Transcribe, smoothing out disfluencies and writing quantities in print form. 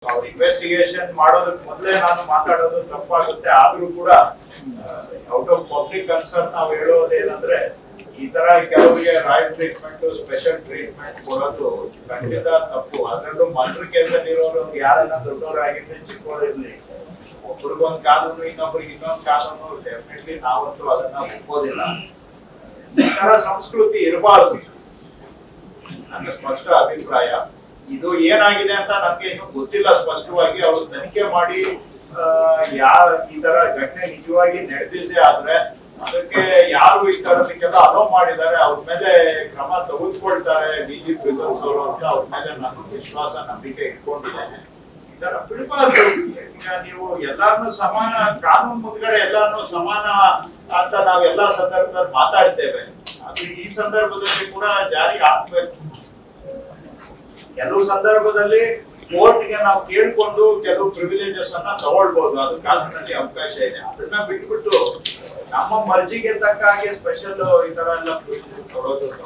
ಅವ್ರು ಇನ್ವೆಸ್ಟಿಗೇಷನ್ ಮಾಡೋದಕ್ಕೆ ಮೊದಲೇ ನಾನು ಮಾತಾಡೋದು ತಪ್ಪಾಗುತ್ತೆ. ಆದ್ರೂ ಕೂಡ ಔಟ್ ಆಫ್ ಪಬ್ಲಿಕ್ ಕನ್ಸರ್ನ್ ನಾವು ಹೇಳೋದೇನಂದ್ರೆ ಈ ತರ ಕೆಲವರಿಗೆ ರಾಯಲ್ ಟ್ರೀಟ್ಮೆಂಟ್ ಸ್ಪೆಷಲ್ ಟ್ರೀಟ್ಮೆಂಟ್ ಕೊಡೋದು ಖಂಡಿತ ತಪ್ಪು. ಅದರಲ್ಲೂ ಮರ್ಡರ್ ಕೇಸಲ್ಲಿ ಇರೋರು ಯಾರನ್ನ ದೊಡ್ಡವರಾಗಿರ್ಲಿ ಚಿಕ್ಕವರಿರ್ಲಿ, ಒಬ್ರಿಗೊಂದು ಕಾನೂನು ಇನ್ನೊಬ್ರಿಗೆ ಇನ್ನೊಂದು ಕಾನೂನು, ಡೆಫಿನೆಟ್ಲಿ ನಾವಂತೂ ಅದನ್ನ ಒಪ್ಪೋದಿಲ್ಲ. ಈ ತರ ಸಂಸ್ಕೃತಿ ಇರಬಾರ್ದು ನನ್ನ ಸ್ಪಷ್ಟ ಅಭಿಪ್ರಾಯ. ಇದು ಏನಾಗಿದೆ ಅಂತ ನಮ್ಗೆ ಇನ್ನು ಗೊತ್ತಿಲ್ಲ ಸ್ಪಷ್ಟವಾಗಿ. ಅವರು ತನಿಖೆ ಮಾಡಿ ಈ ತರ ಘಟನೆ ನಿಜವಾಗಿ ನಡೆದಿದೆ ಆದ್ರೆ ಅದಕ್ಕೆ ಯಾರು ಈ ತರದಕ್ಕೆಲ್ಲ ಅಲೋ ಮಾಡಿದ್ದಾರೆ ಅವ್ರ ಮೇಲೆ ಕ್ರಮ ತೆಗೆದುಕೊಳ್ತಾರೆ ಡಿಜಿಪಿ ರಿಸರ್ವ್ಸ್ ಅವರು ಅಂತ ಅವ್ರ ಮೇಲೆ ನಾನು ವಿಶ್ವಾಸ ನಂಬಿಕೆ ಇಟ್ಕೊಂಡಿದ್ದೇನೆ. ಈ ತರ ಬಿಡಬಾರ್ದು. ಈಗ ನೀವು ಎಲ್ಲಾರನ್ನೂ ಸಮಾನ, ಕಾನೂನು ಮುಂದ್ಗಡೆ ಎಲ್ಲಾರನ್ನೂ ಸಮಾನ ಅಂತ ನಾವ್ ಎಲ್ಲಾ ಸಂದರ್ಭದಲ್ಲಿ ಮಾತಾಡ್ತೇವೆ. ಅದು ಈ ಸಂದರ್ಭದಲ್ಲಿ ಕೂಡ ಜಾರಿ ಆಗ್ಬೇಕು. ಕೆಲವು ಸಂದರ್ಭದಲ್ಲಿ ಕೋರ್ಟ್ಗೆ ನಾವು ಕೇಳ್ಕೊಂಡು ಕೆಲವು ಪ್ರಿವಿಲೇಜಸ್ ಅನ್ನ ತಗೊಳ್ಬಹುದು, ಅದು ಕಾನೂನಲ್ಲಿ ಅವಕಾಶ ಇದೆ. ಅದನ್ನ ಬಿಟ್ಬಿಟ್ಟು ನಮ್ಮ ಮರ್ಜಿಗೆ ತಕ್ಕ ಹಾಗೆ ಸ್ಪೆಷಲ್ ಈ ತರ ಎಲ್ಲ ಕೊಡೋದು